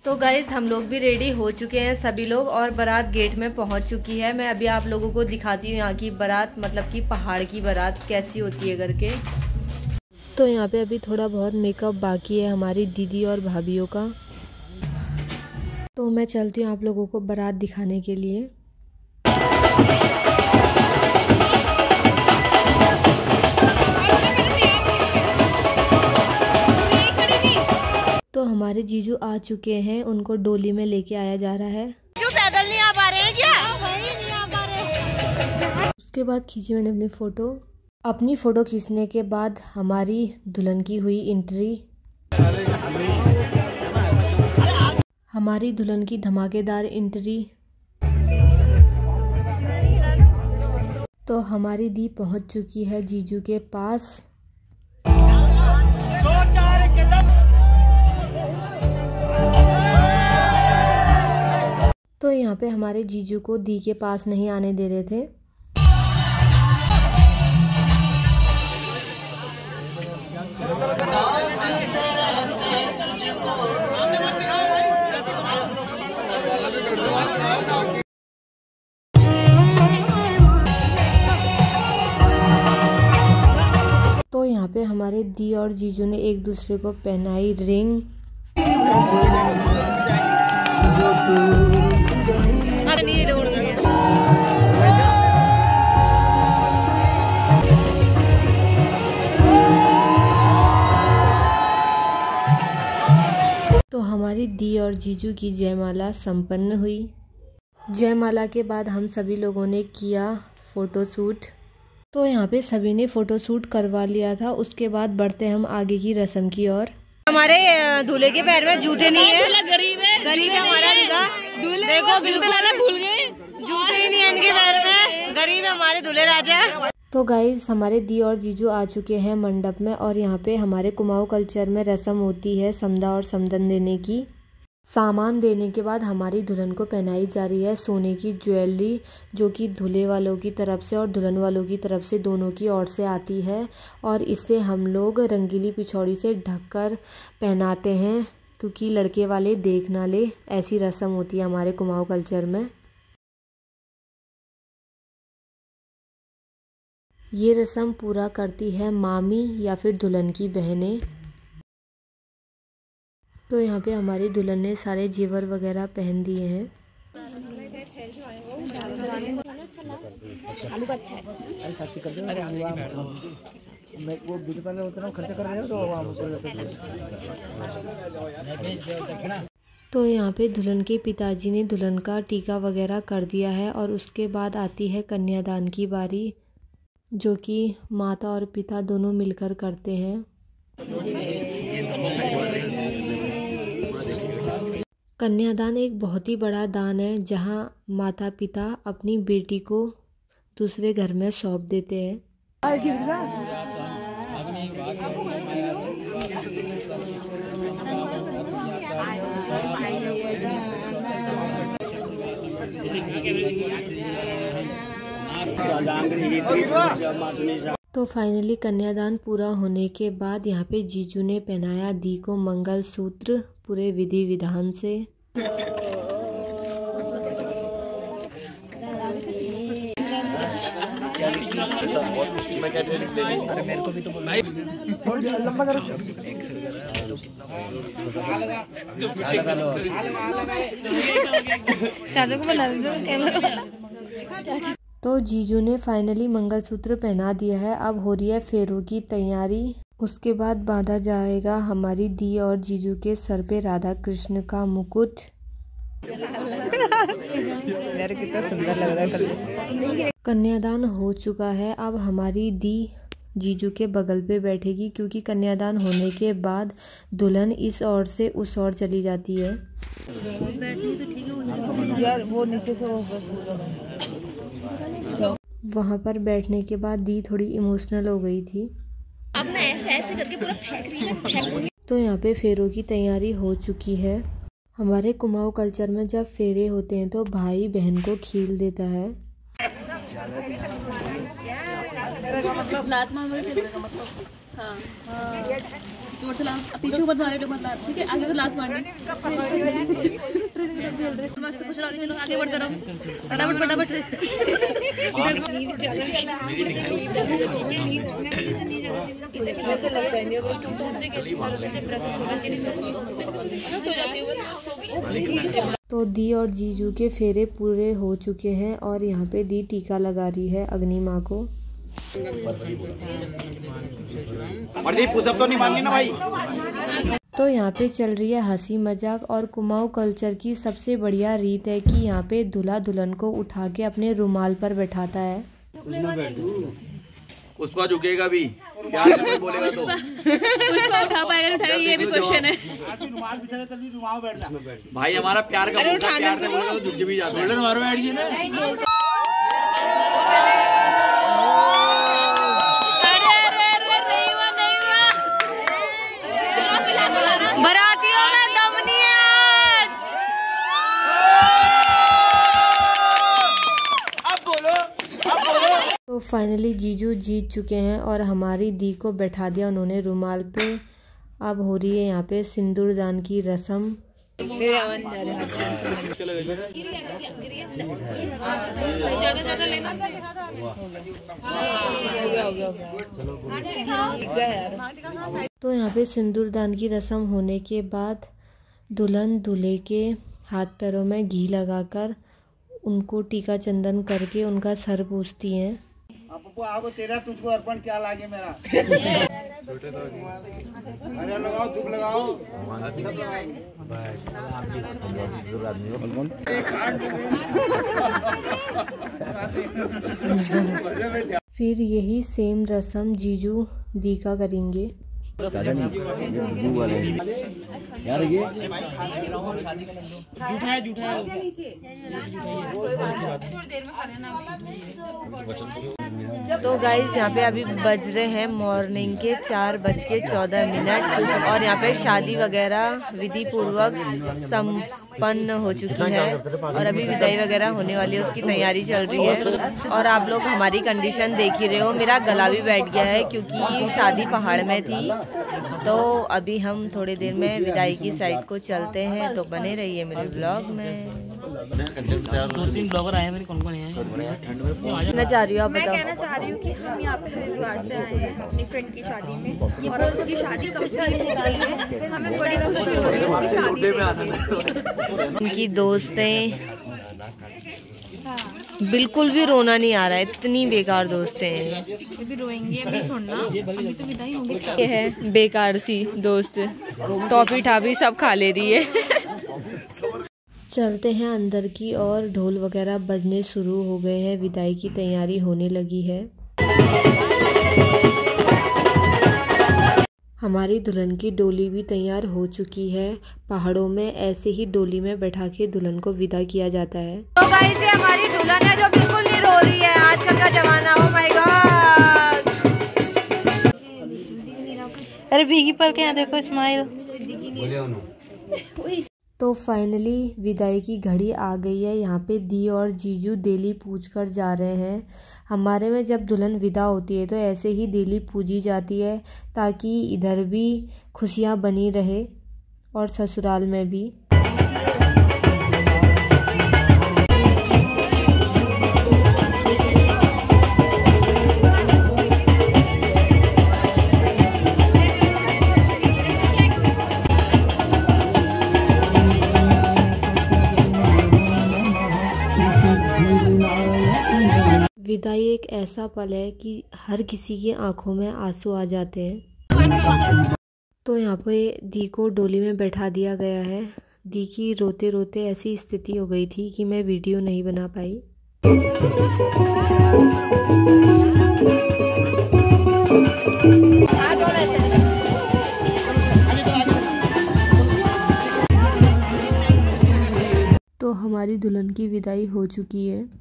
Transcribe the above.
तो गाइस हम लोग भी रेडी हो चुके हैं सभी लोग, और बारात गेट में पहुंच चुकी है। मैं अभी आप लोगों को दिखाती हूँ यहाँ की बारात, मतलब कि पहाड़ की बारात कैसी होती है करके। तो यहाँ पे अभी थोड़ा बहुत मेकअप बाकी है हमारी दीदी और भाभीयों का। तो मैं चलती हूँ आप लोगों को बारात दिखाने के लिए। तो हमारे जीजू आ चुके हैं, उनको डोली में लेके आया जा रहा है। क्यों पैदल नहीं आ पा रहे हैं क्या? भाई नहीं आ पा रहे। उसके बाद खींची मैंने अपनी फ़ोटो खींचने के बाद हमारी दुल्हन की हुई एंट्री। हमारी दुल्हन की धमाकेदार एंट्री। तो हमारी दी पहुंच चुकी है जीजू के पास। तो यहाँ पे हमारे जीजू को दी के पास नहीं आने दे रहे थे। तो यहाँ पे हमारे दी और जीजू ने एक दूसरे को पहनाई रिंग। तो हमारी दी और जीजू की जयमाला संपन्न हुई। जयमाला के बाद हम सभी लोगों ने किया फ़ोटोशूट। तो यहाँ पे सभी ने फ़ोटोशूट करवा लिया था। उसके बाद बढ़ते हम आगे की रस्म की ओर। हमारे दूल्हे के पैर में जूते नहीं है। गरीब है हमारा दूल्हा। देखो जूते लाना भूल गए, जूते ही नहीं है इनके पैर में। गरीब है हमारे दूल्हे राजा। तो गाइज हमारे दी और जीजू आ चुके हैं मंडप में, और यहाँ पे हमारे कुमाऊं कल्चर में रस्म होती है समदा और समदन देने की। सामान देने के बाद हमारी दुल्हन को पहनाई जा रही है सोने की ज्वेलरी, जो कि दूल्हे वालों की तरफ से और दुल्हन वालों की तरफ से दोनों की ओर से आती है। और इसे हम लोग रंगीली पिछौड़ी से ढककर पहनाते हैं, क्योंकि लड़के वाले देख ना ले। ऐसी रस्म होती है हमारे कुमाऊं कल्चर में। ये रस्म पूरा करती है मामी या फिर दुल्हन की बहनें। तो यहाँ पे हमारी दुल्हन ने सारे जेवर वगैरह पहन दिए हैं। तो यहाँ पे दुल्हन के पिताजी ने दुल्हन का टीका वगैरह कर दिया है, और उसके बाद आती है कन्यादान की बारी, जो कि माता और पिता दोनों मिलकर करते हैं। कन्यादान एक बहुत ही बड़ा दान है, जहाँ माता पिता अपनी बेटी को दूसरे घर में सौंप देते हैं। तो फाइनली कन्यादान पूरा होने के बाद यहाँ पे जीजू ने पहनाया दी को मंगलसूत्र पूरे विधि विधान से। मेरे को भी तो चाचा को बना दो। तो जीजू ने फाइनली मंगलसूत्र पहना दिया है। अब हो रही है फेरों की तैयारी। उसके बाद बांधा जाएगा हमारी दी और जीजू के सर पे राधा कृष्ण का मुकुट। यार कितना सुंदर लग रहा है। कन्यादान हो चुका है। अब हमारी दी जीजू के बगल पे बैठेगी, क्योंकि कन्यादान होने के बाद दुल्हन इस ओर से उस ओर चली जाती है। यार वो नीचे से वहाँ पर बैठने के बाद दी थोड़ी इमोशनल हो गई थी। अब मैं ऐसे करके पूरा फेंक रही हूँ। तो यहाँ पे फेरों की तैयारी हो चुकी है। हमारे कुमाऊं कल्चर में जब फेरे होते हैं तो भाई बहन को खील देता है। जोर से पीछे मत मारे, मत ला, ठीक है? आगे को लात मारनी। मस्त खुश रहो, चलो आगे बढ़ते रहो, फटाफट फटाफट। तो दी और जीजू के फेरे पूरे हो चुके हैं और यहाँ पे दी टीका लगा रही है अग्नि माँ को। तो नहीं माननी ना भाई। तो यहाँ पे चल रही है हंसी मजाक और कुमाऊं कल्चर की सबसे बढ़िया रीत है कि यहाँ पे दूल्हा दुल्हन को उठा के अपने रुमाल पर बैठाता है। पुष्पा झुकेगा भी, प्यार से बोलेगा तो पुष्पा उठा पाएगा नहीं उठाएगा, ये भी क्वेश्चन है। भाई हमारा प्यार का, प्यार से बोलेगा तो झुक भी जाता है। बरातियों में दम नहीं है आज। अब बोलो। तो फाइनली जीजू जीत चुके हैं और हमारी दी को बैठा दिया उन्होंने रुमाल पे। अब हो रही है यहाँ पे सिंदूर दान की रस्म। तो यहाँ पे सिंदूर दान की रस्म होने के बाद दुल्हन दूल्हे के हाथ पैरों में घी लगाकर उनको टीका चंदन करके उनका सर पूछती हैं। तेरा तुझको अर्पण क्या लागे मेरा। अरे लगाओ, धूप लगाओ। फिर यही सेम रस्म जीजू दी का करेंगे। यार ये तो गाइज यहाँ पे अभी बज रहे हैं मॉर्निंग के 4:14 और यहाँ पे शादी वगैरह विधि पूर्वक संपन्न हो चुकी है और अभी विदाई वगैरह होने वाली है, उसकी तैयारी चल रही है। और आप लोग हमारी कंडीशन देख ही रहे हो, मेरा गला भी बैठ गया है क्योंकि शादी पहाड़ में थी। तो अभी हम थोड़ी देर में विदाई की साइड को चलते हैं, तो बने रहिए मेरे ब्लॉग में। 2-3 ब्लॉगर आए हैं मेरे, कौन-कौन हैं? मैं चाह रही हूँ, आप मैं बताओ। कहना चाह रही हूँ कि हम यहाँ पे हरिद्वार से आए हैं अपनी फ्रेंड की शादी में और उसकी शादी कंप्लीट हो गई है। हमें बड़ी खुशी हो रही है उसकी शादी। उनकी दोस्तें बिल्कुल भी रोना नहीं आ रहा है, इतनी बेकार दोस्तें हैं। अभी रोएंगे, अभी छोड़ना, अभी तो विदाई होंगी। ये है बेकार सी दोस्त, टॉफी टाफी सब खा ले रही है। चलते हैं अंदर की और ढोल वगैरह बजने शुरू हो गए हैं, विदाई की तैयारी होने लगी है। हमारी दुल्हन की डोली भी तैयार हो चुकी है। पहाड़ों में ऐसे ही डोली में बैठा के दुल्हन को विदा किया जाता है। तो गाइस ये हमारी दुल्हन है जो बिल्कुल नहीं रो रही है, आजकल का जमाना। Oh my God. अरे भीगी पर क्या देखो, स्माइल। तो फाइनली विदाई की घड़ी आ गई है। यहाँ पे दी और जीजू देली पूज कर जा रहे हैं। हमारे में जब दुल्हन विदा होती है तो ऐसे ही देली पूजी जाती है ताकि इधर भी खुशियाँ बनी रहे और ससुराल में भी। विदाई एक ऐसा पल है कि हर किसी की आंखों में आंसू आ जाते हैं। तो यहाँ पे दी को डोली में बैठा दिया गया है। दी की रोते रोते ऐसी स्थिति हो गई थी कि मैं वीडियो नहीं बना पाई। तो हमारी दुल्हन की विदाई हो चुकी है।